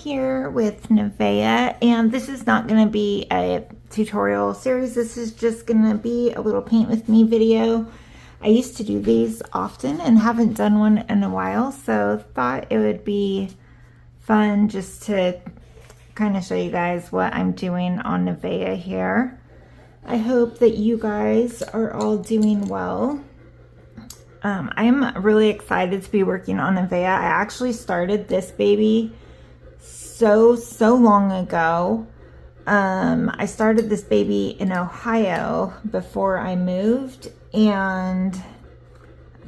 here with Nivea, and this is not going to be a tutorial series. This is just going to be a little paint with me video. I used to do these often and haven't done one in a while, so thought it would be fun just to kind of show you guys what I'm doing on Nivea here. I hope that you guys are all doing well. I'm really excited to be working on Nivea. I actually started this baby so long ago. I started this baby in Ohio before I moved, and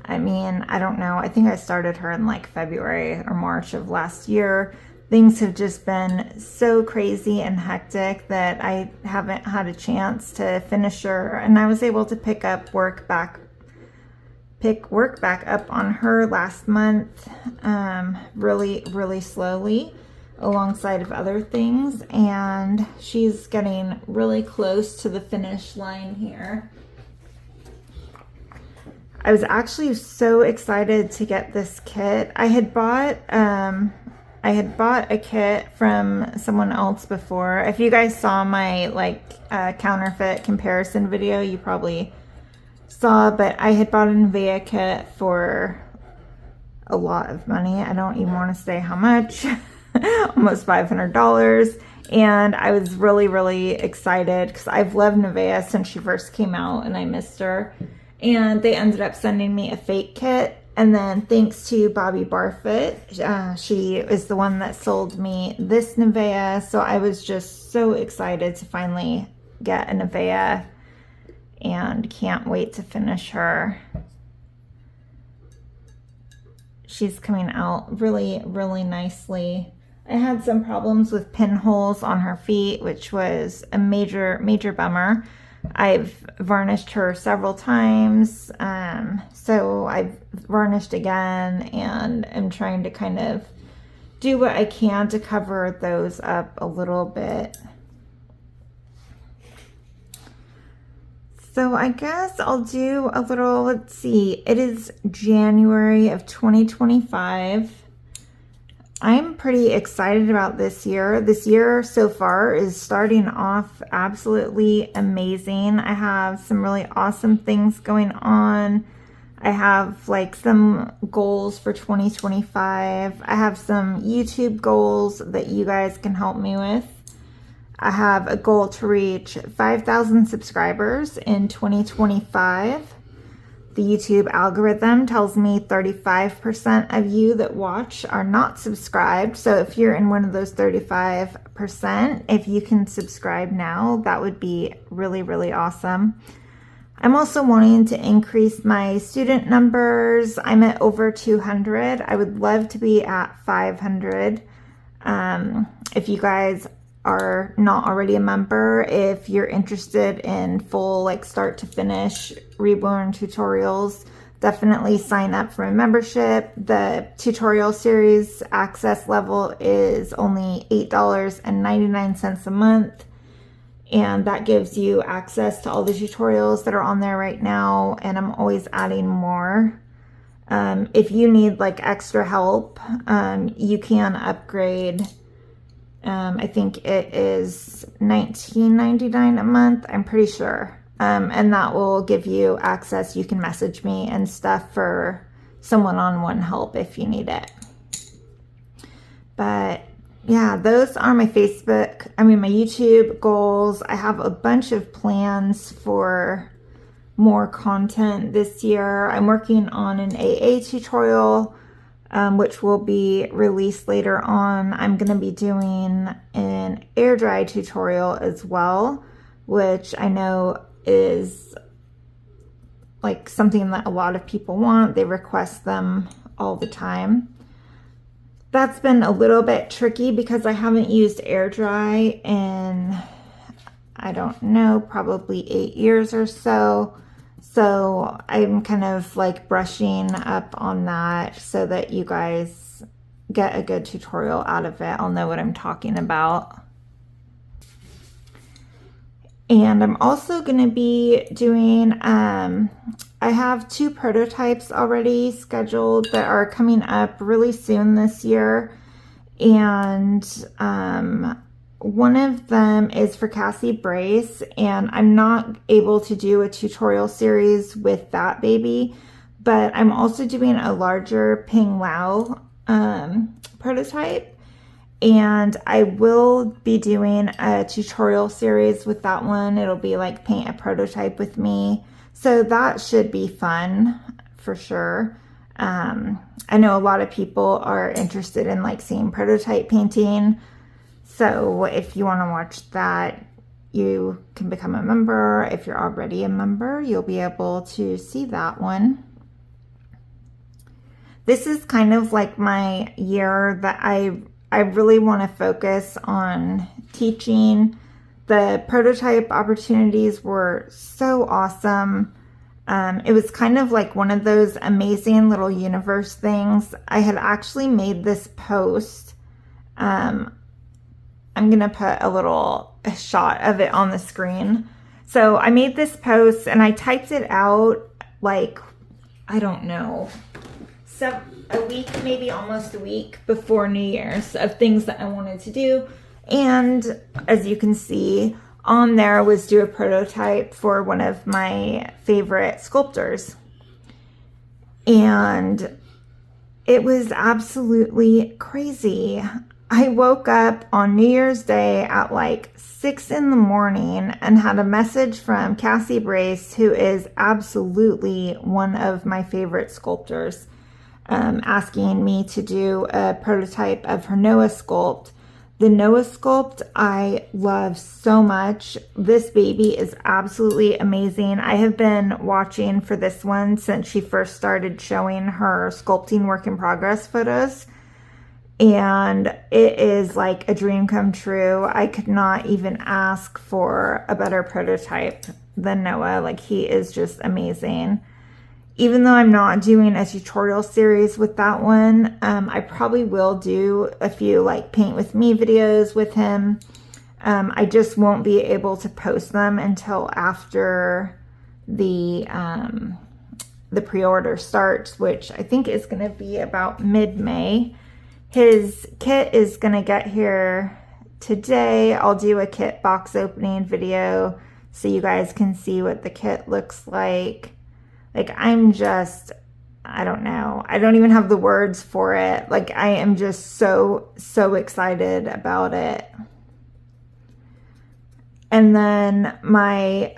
I mean, I don't know, I think I started her in like February or March of last year. Things have just been so crazy and hectic that I haven't had a chance to finish her, and I was able to pick work back up on her last month, really slowly alongside of other things, and she's getting really close to the finish line here. I was actually so excited to get this kit. I had bought a kit from someone else before. If you guys saw my counterfeit comparison video, you probably saw, but I had bought a Nivea kit for a lot of money. I don't even want to say how much. Almost $500, and I was really excited because I've loved Nivea since she first came out and I missed her, and they ended up sending me a fake kit. And then thanks to Bobby Barfoot, she is the one that sold me this Nivea, so I was just so excited to finally get a Nivea and can't wait to finish her. She's coming out really nicely. I had some problems with pinholes on her feet, which was a major bummer. I've varnished her several times, so I've varnished again, and I'm trying to kind of do what I can to cover those up a little bit. So I guess I'll do a little, let's see, it is January of 2025. I'm pretty excited about this year. This year so far is starting off absolutely amazing. I have some really awesome things going on. I have like some goals for 2025. I have some YouTube goals that you guys can help me with. I have a goal to reach 5,000 subscribers in 2025. The YouTube algorithm tells me 35% of you that watch are not subscribed. So if you're in one of those 35%, if you can subscribe now, that would be really awesome. I'm also wanting to increase my student numbers. I'm at over 200. I would love to be at 500. If you guys are not already a member, if you're interested in full like start to finish Reborn tutorials, definitely sign up for a membership. The tutorial series access level is only $8.99 a month, and that gives you access to all the tutorials that are on there right now, and I'm always adding more. If you need like extra help, you can upgrade. I think it is $19.99 a month, I'm pretty sure. And that will give you access. You can message me and stuff for some one-on-one help if you need it. But yeah, those are my my YouTube goals. I have a bunch of plans for more content this year. I'm working on an AA tutorial, which will be released later on. I'm going to be doing an air dry tutorial as well, which I know is like something that a lot of people want. They request them all the time. That's been a little bit tricky because I haven't used air dry in, I don't know, probably 8 years or so. So I'm kind of like brushing up on that so that you guys get a good tutorial out of it. I'll know what I'm talking about. And I'm also going to be doing, I have 2 prototypes already scheduled that are coming up really soon this year. And one of them is for Cassie Brace, and I'm not able to do a tutorial series with that baby, but I'm also doing a larger Ping Lao prototype, and I will be doing a tutorial series with that one. It'll be like paint a prototype with me, so that should be fun for sure. I know a lot of people are interested in like seeing prototype painting. So if you want to watch that, you can become a member. If you're already a member, you'll be able to see that one. This is kind of like my year that I really want to focus on teaching. The prototype opportunities were so awesome. It was kind of like one of those amazing little universe things. I had actually made this post. I'm going to put a shot of it on the screen. So I made this post and I typed it out like, I don't know, a week, maybe almost a week before New Year's, of things that I wanted to do. And as you can see, on there was do a prototype for one of my favorite sculptors. And it was absolutely crazy. I woke up on New Year's Day at like 6 in the morning and had a message from Cassie Brace, who is absolutely one of my favorite sculptors, asking me to do a prototype of her Noah sculpt. The Noah sculpt I love so much. This baby is absolutely amazing. I have been watching for this one since she first started showing her sculpting work in progress photos. And it is like a dream come true. I could not even ask for a better prototype than Noah. Like, he is just amazing. Even though I'm not doing a tutorial series with that one, I probably will do a few like paint with me videos with him. I just won't be able to post them until after the pre-order starts, which I think is going to be about mid-May. His kit is going to get here today. I'll do a kit box opening video so you guys can see what the kit looks like. Like, I don't know. I don't even have the words for it. Like, I am just so excited about it. And then my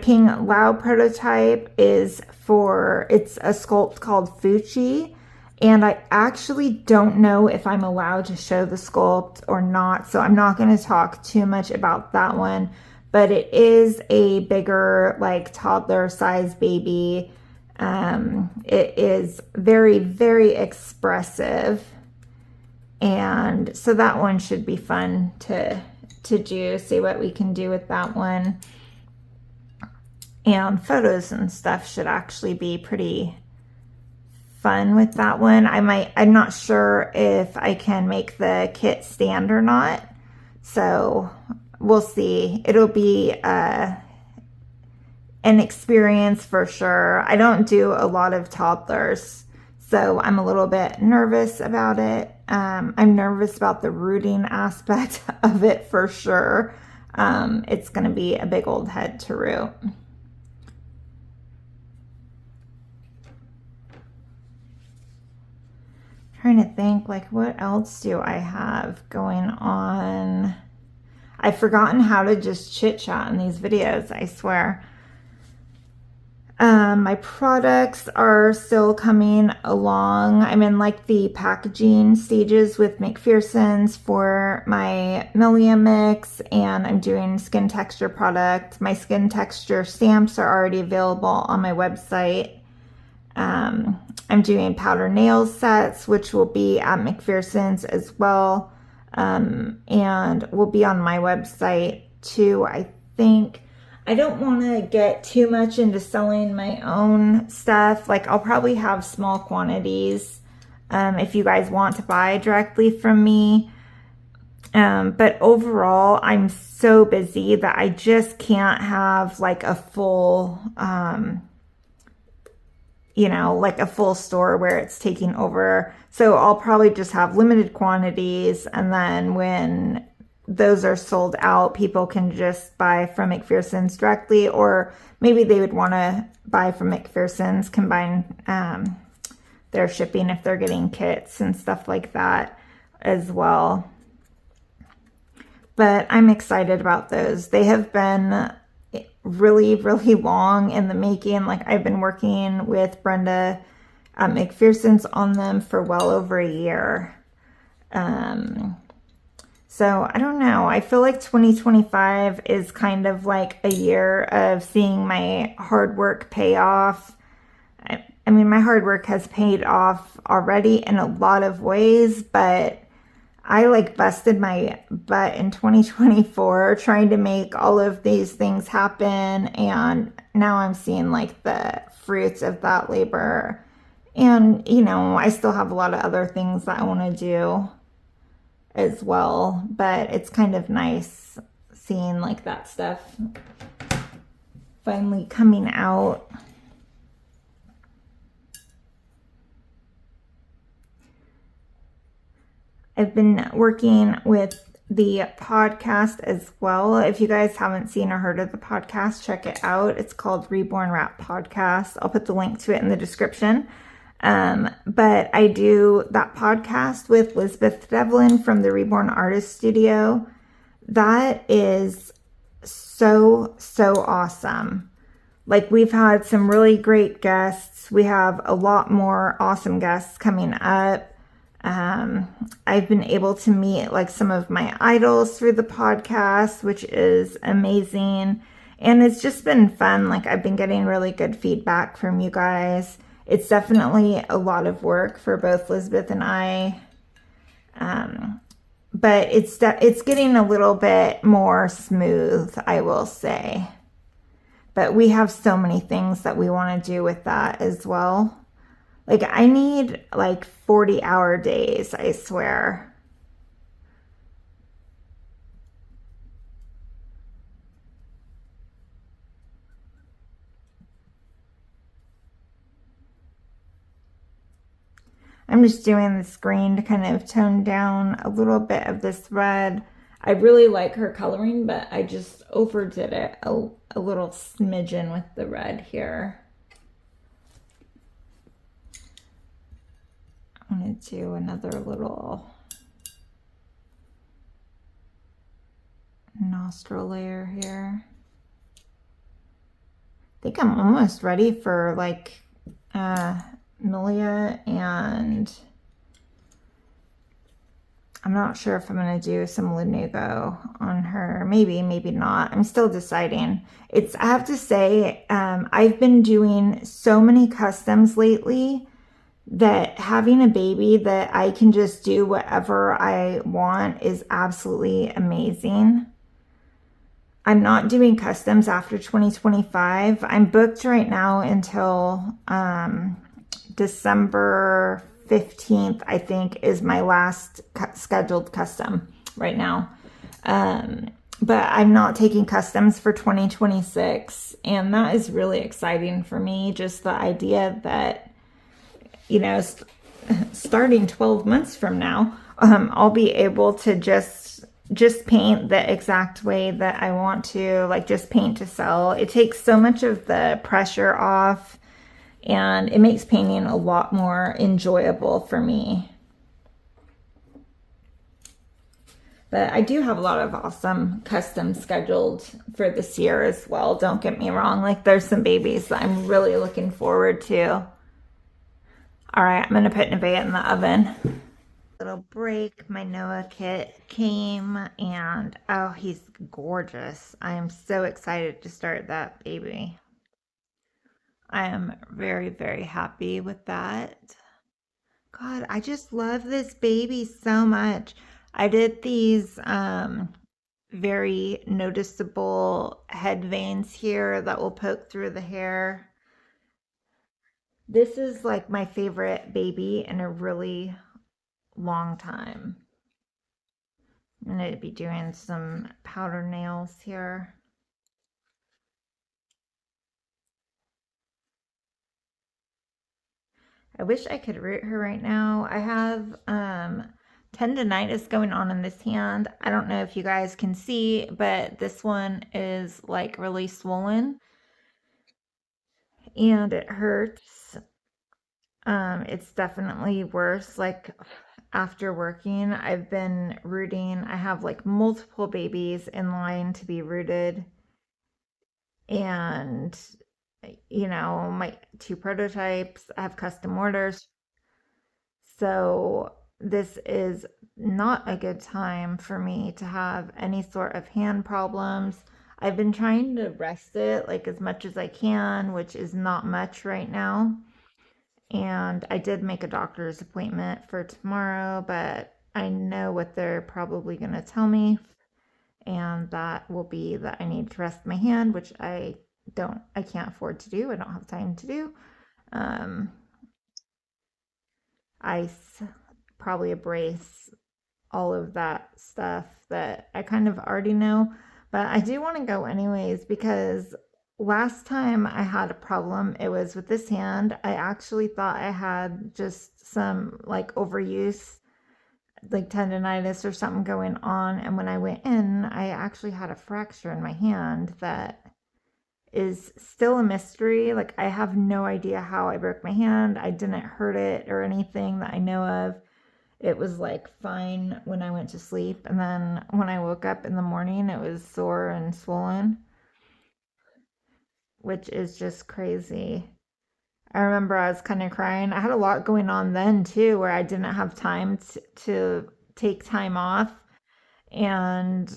Ping Lao prototype it's a sculpt called Fuchi. And I actually don't know if I'm allowed to show the sculpt or not, so I'm not going to talk too much about that one. But it is a bigger, like, toddler size baby. It is very, very expressive. And so that one should be fun to do, see what we can do with that one. And photos and stuff should actually be pretty fun with that one. I'm not sure if I can make the kit stand or not, so we'll see. It'll be an experience for sure. I don't do a lot of toddlers, so I'm a little bit nervous about it. I'm nervous about the rooting aspect of it for sure. It's going to be a big old head to root. Trying to think, like, what else do I have going on? I've forgotten how to just chit chat in these videos, I swear. My products are still coming along. I'm in like the packaging stages with McPherson's for my Milia mix, and I'm doing skin texture product. My skin texture stamps are already available on my website. I'm doing powder nail sets, which will be at McPherson's as well, and will be on my website too, I think. I don't want to get too much into selling my own stuff. Like, I'll probably have small quantities if you guys want to buy directly from me. But overall, I'm so busy that I just can't have like a full you know, like a full store where it's taking over. So I'll probably just have limited quantities, and then when those are sold out, people can just buy from McPherson's directly, or maybe they would want to buy from McPherson's, combine their shipping if they're getting kits and stuff like that as well. But I'm excited about those. They have been really, really long in the making. Like, I've been working with Brenda at McPherson's on them for well over a year. So I don't know. I feel like 2025 is kind of like a year of seeing my hard work pay off. I mean, my hard work has paid off already in a lot of ways, but I like busted my butt in 2024 trying to make all of these things happen, and now I'm seeing like the fruits of that labor. And, you know, I still have a lot of other things that I want to do as well, but it's kind of nice seeing like that stuff finally coming out. I've been working with the podcast as well. If you guys haven't seen or heard of the podcast, check it out. It's called Reborn Wrap Podcast. I'll put the link to it in the description. But I do that podcast with Lisbeth Devlin from the Reborn Artist Studio. That is so awesome. Like, we've had some really great guests. We have a lot more awesome guests coming up. I've been able to meet like some of my idols through the podcast, which is amazing. And it's just been fun. Like, I've been getting really good feedback from you guys. It's definitely a lot of work for both Lisbeth and I. But it's getting a little bit more smooth, I will say. But we have so many things that we want to do with that as well. Like, I need like 40-hour days, I swear. I'm just doing the screen to kind of tone down a little bit of this red. I really like her coloring, but I just overdid it a little smidgen with the red here. I'm going to do another little nostril layer here. I think I'm almost ready for like Milia, and I'm not sure if I'm going to do some Lanugo on her. Maybe, maybe not. I'm still deciding. I have to say, I've been doing so many customs lately that having a baby that I can just do whatever I want is absolutely amazing. I'm not doing customs after 2025. I'm booked right now until December 15th, I think, is my last scheduled custom right now. But I'm not taking customs for 2026, and that is really exciting for me. Just the idea that, you know, starting 12 months from now, I'll be able to just paint the exact way that I want to, like just paint to sell. It takes so much of the pressure off, and it makes painting a lot more enjoyable for me. But I do have a lot of awesome customs scheduled for this year as well. Don't get me wrong. Like, there's some babies that I'm really looking forward to. All right, I'm going to put Nevaeh in the oven. Little break. My Noah kit came, and oh, he's gorgeous. I am so excited to start that baby. I am very, very happy with that. God, I just love this baby so much. I did these very noticeable head veins here that will poke through the hair. This is like my favorite baby in a really long time. I'm going to be doing some powder nails here. I wish I could root her right now. I have tendonitis going on in this hand. I don't know if you guys can see, but this one is like really swollen and it hurts. It's definitely worse. Like after working, I've been rooting. I have like multiple babies in line to be rooted, and my two prototypes. I have custom orders. So this is not a good time for me to have any sort of hand problems. I've been trying to rest it like as much as I can, which is not much right now. And I did make a doctor's appointment for tomorrow, but I know what they're probably going to tell me. And that will be that I need to rest my hand, which I can't afford to do. I don't have time to do. Um, ice, probably a brace, all of that stuff that I kind of already know. But I do want to go anyways because last time I had a problem, it was with this hand. I actually thought I had just some like overuse, like tendonitis or something going on. And when I went in, I actually had a fracture in my hand that is still a mystery. Like, I have no idea how I broke my hand. I didn't hurt it or anything that I know of. It was like fine when I went to sleep. And then when I woke up in the morning, it was sore and swollen, which is just crazy. I remember I was kind of crying. I had a lot going on then too, where I didn't have time to take time off. And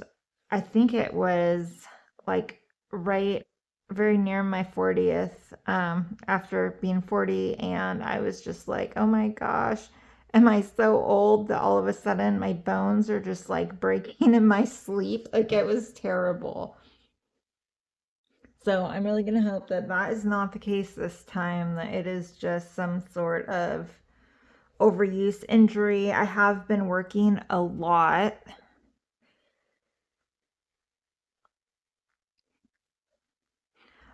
I think it was like right very near my 40th, after being 40. And I was just like, oh my gosh, am I so old that all of a sudden my bones are just like breaking in my sleep? Like it was terrible. So I'm really going to hope that that is not the case this time, that it is just some sort of overuse injury. I have been working a lot.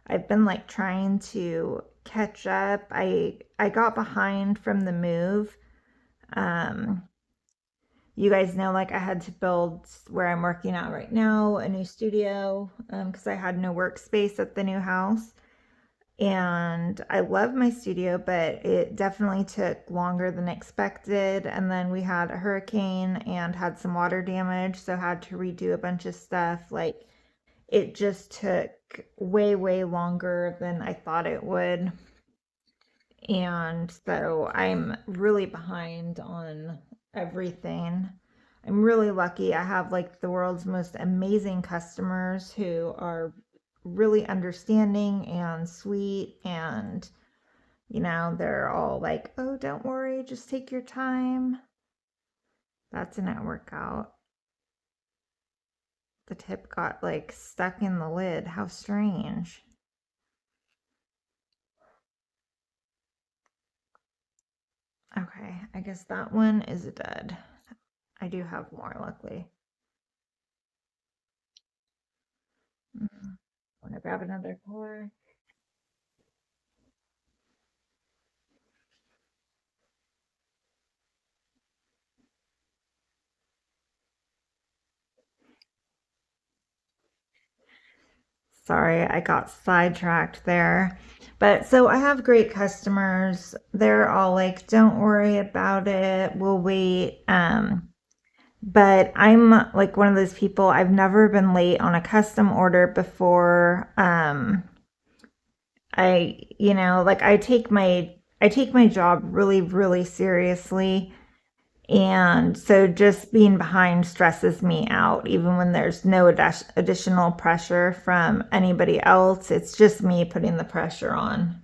I've been like trying to catch up. I got behind from the move. Um, you guys know like I had to build where I'm working at right now, a new studio, because I had no workspace at the new house. And I love my studio, but it definitely took longer than expected. And then we had a hurricane and had some water damage, so had to redo a bunch of stuff. Like it just took way, way longer than I thought it would. And so I'm really behind on everything. I'm really lucky. I have like the world's most amazing customers who are really understanding and sweet. And, they're all like, oh, don't worry, just take your time. That's a net workout. The tip got like stuck in the lid. How strange. Okay, I guess that one is dead. I do have more, luckily. Want to grab another color? Sorry, I got sidetracked there. But so I have great customers. They're all like, don't worry about it. We'll wait. But I'm like one of those people, I've never been late on a custom order before. Like I take my job really, really seriously. And so just being behind stresses me out, even when there's no additional pressure from anybody else. It's just me putting the pressure on.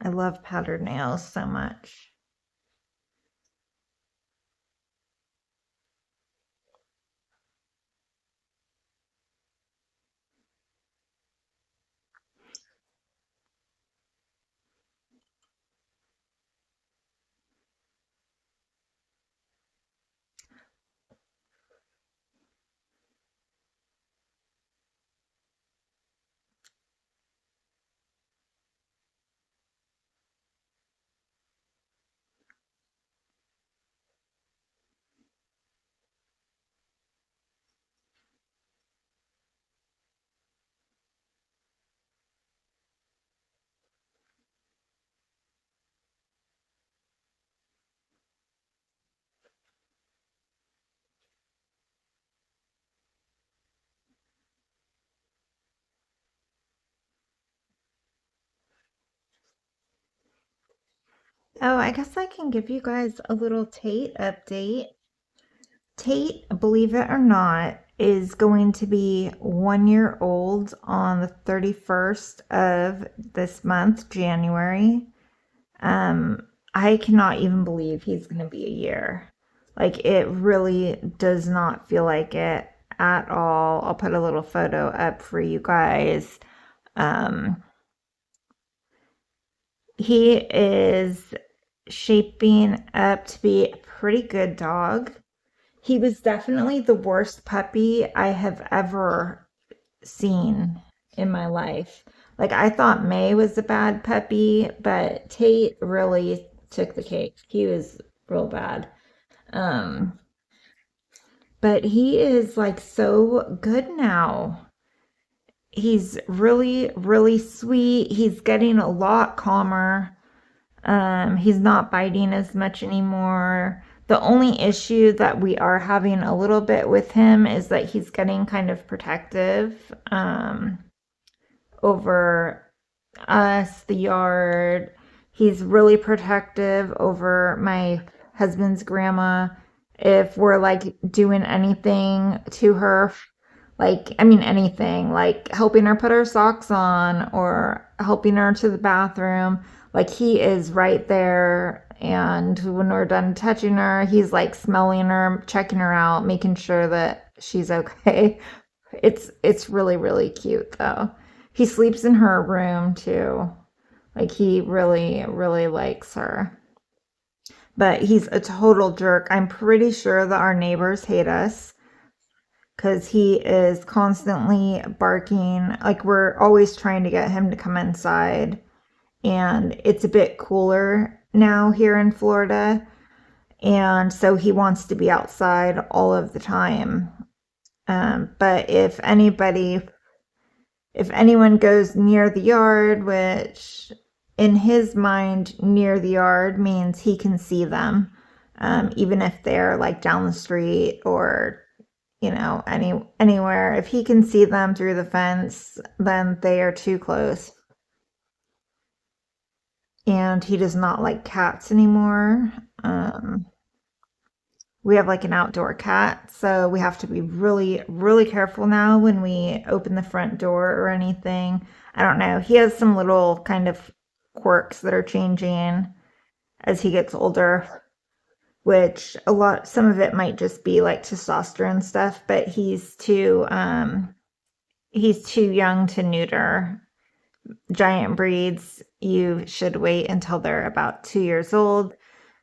I love patterned nails so much. Oh, I guess I can give you guys a little Tate update. Tate, believe it or not, is going to be 1 year old on the 31st of this month, January. I cannot even believe he's going to be a year. Like, it really does not feel like it at all. I'll put a little photo up for you guys. Um, he is shaping up to be a pretty good dog. He was definitely the worst puppy I have ever seen in my life. Like, I thought May was a bad puppy, but Tate really took the cake. He was real bad. Um, but he is like so good now. He's really, really sweet. He's getting a lot calmer. He's not biting as much anymore. The only issue that we are having a little bit with him is that he's getting kind of protective over us, the yard. He's really protective over my husband's grandma. If we're like doing anything to her, like, I mean, anything, like helping her put her socks on or helping her to the bathroom, like he is right there. And when we're done touching her, he's like smelling her, checking her out, making sure that she's okay. It's really, really cute though. He sleeps in her room too. Like he really, really likes her. But he's a total jerk. I'm pretty sure that our neighbors hate us because he is constantly barking. Like we're always trying to get him to come inside. And it's a bit cooler now here in Florida. And so he wants to be outside all of the time. But if anyone goes near the yard, which in his mind, near the yard means he can see them, even if they're like down the street or anywhere. If he can see them through the fence, then they are too close. And he does not like cats anymore. Um, we have like an outdoor cat, so we have to be really, really careful now when we open the front door or anything. I don't know. He has some little kind of quirks that are changing as he gets older, which some of it might just be like testosterone stuff, but he's too young to neuter. Giant breeds, you should wait until they're about 2 years old.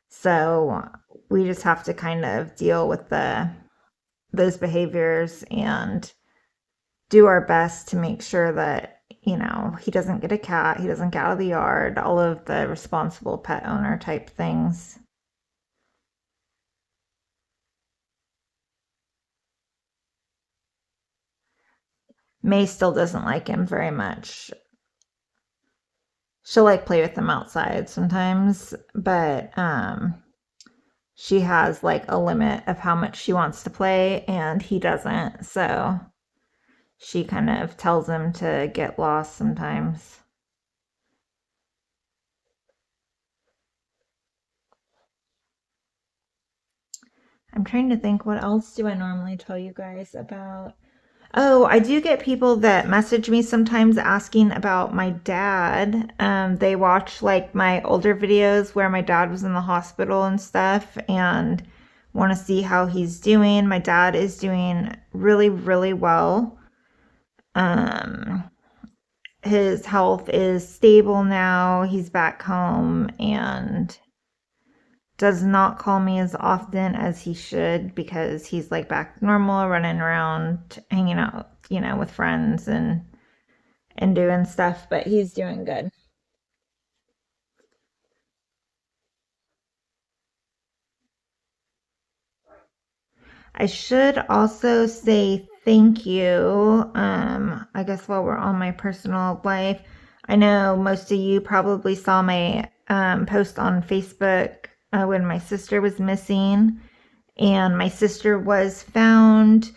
So we just have to kind of deal with those behaviors and do our best to make sure that he doesn't get a cat, he doesn't get out of the yard, all of the responsible pet owner type things. May still doesn't like him very much. She'll like play with him outside sometimes, but she has like a limit of how much she wants to play and he doesn't. So she kind of tells him to get lost sometimes. I'm trying to think, what else do I normally tell you guys about? Oh, I do get people that message me sometimes asking about my dad. They watch like my older videos where my dad was in the hospital and stuff and want to see how he's doing. My dad is doing really, really well. Um, his health is stable now. He's back home and does not call me as often as he should because he's like back to normal, running around, hanging out, with friends and doing stuff, but he's doing good. I should also say thank you. I guess while we're on my personal life, I know most of you probably saw my post on Facebook when my sister was missing, and my sister was found.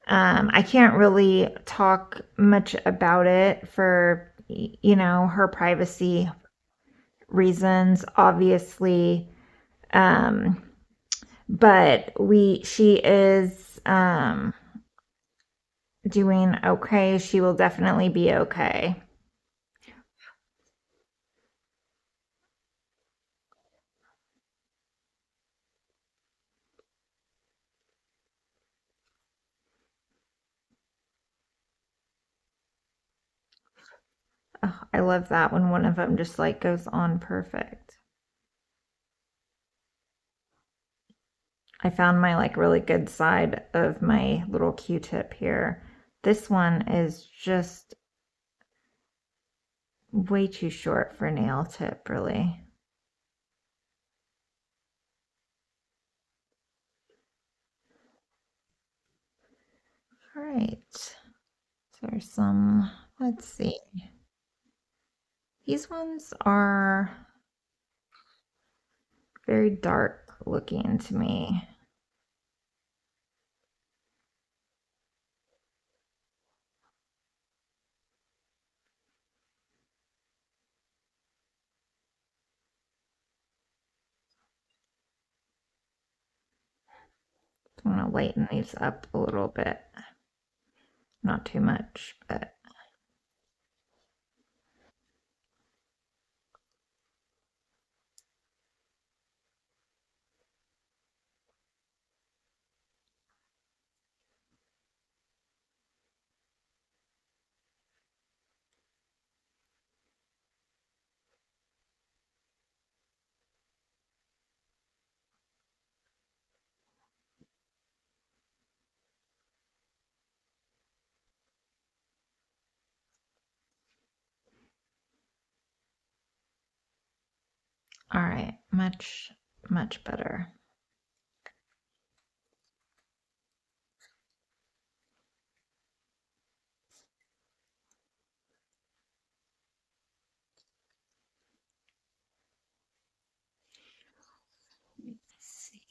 I can't really talk much about it for, her privacy reasons, obviously. Um, but she is doing okay. She will definitely be okay. Ugh, I love that when one of them just like goes on perfect. I found my like really good side of my little Q-tip here. This one is just way too short for a nail tip, really. All right. So there's some, let's see. These ones are very dark looking to me. I'm gonna lighten these up a little bit. Not too much, but all right, much, much better. Let's see.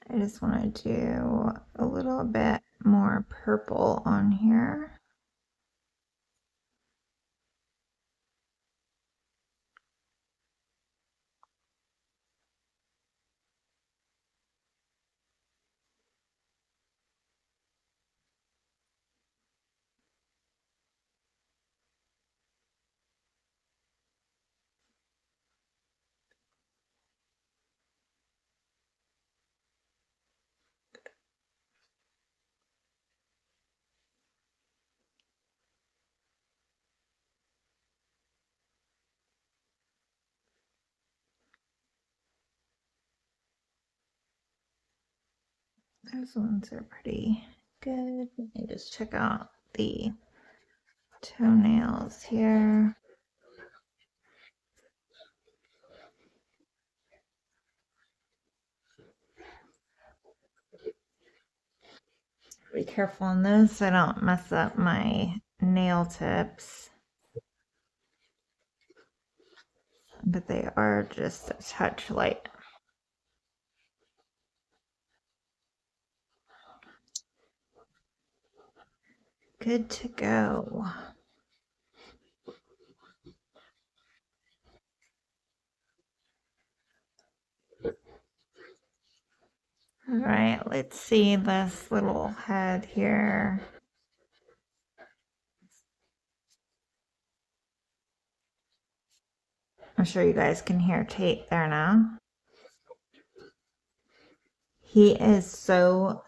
I just want to do a little bit more purple on here. Those ones are pretty good. Let me just check out the toenails here. Be careful on those so I don't mess up my nail tips. But they are just a touch light. Good to go. All right, let's see this little head here. I'm sure you guys can hear Tate there now. He is so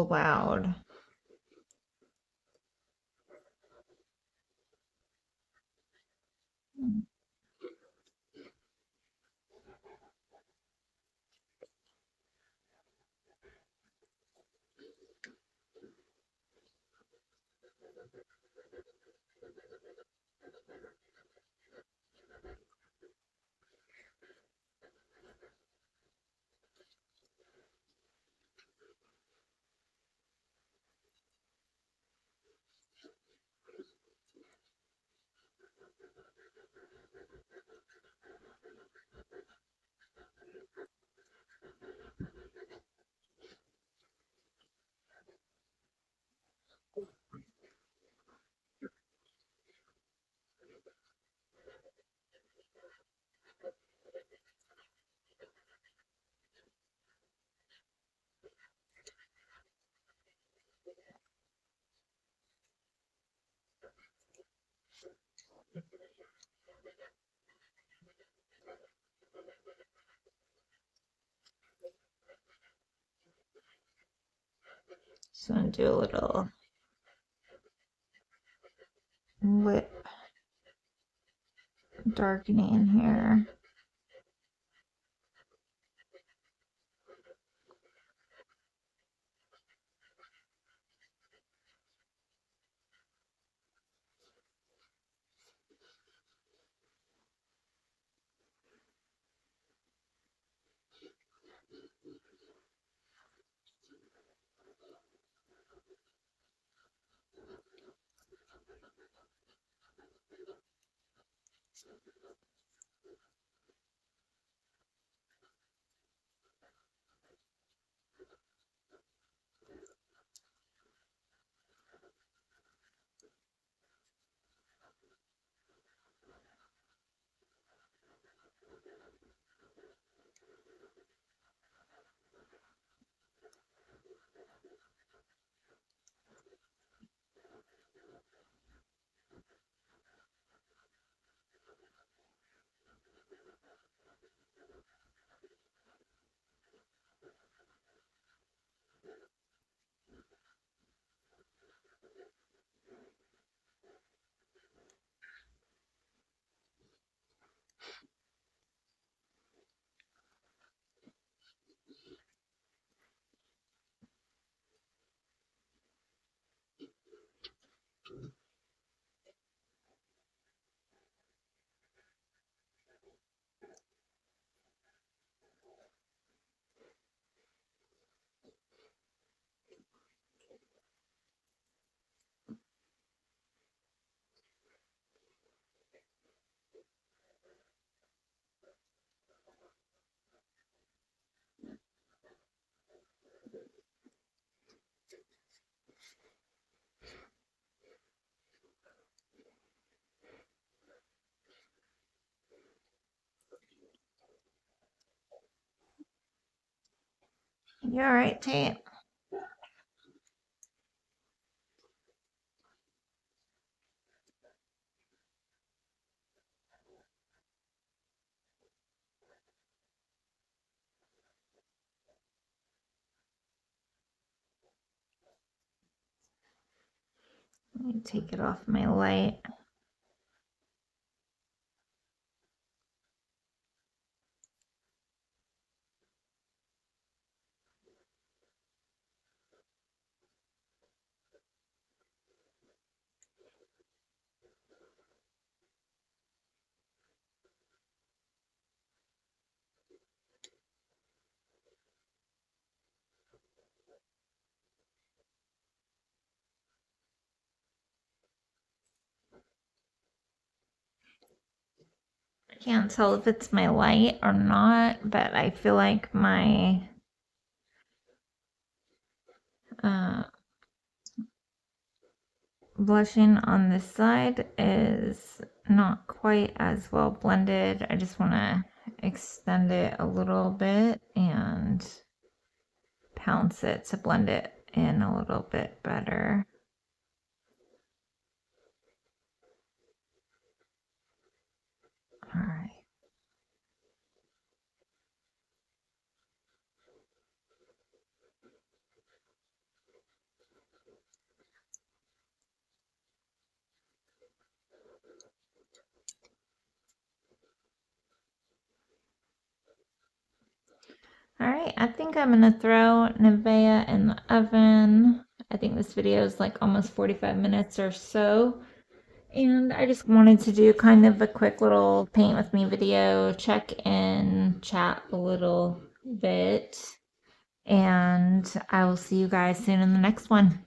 loud. So I'm gonna do a little lip darkening here. You all right, Tate? Let me take it off my light. Can't tell if it's my light or not, but I feel like my blushing on this side is not quite as well blended. I just want to extend it a little bit and pounce it to blend it in a little bit better. All right. All right, I think I'm gonna throw Nivea in the oven. I think this video is like almost 45 minutes or so. And I just wanted to do kind of a quick little paint with me video, check in, chat a little bit, and I will see you guys soon in the next one.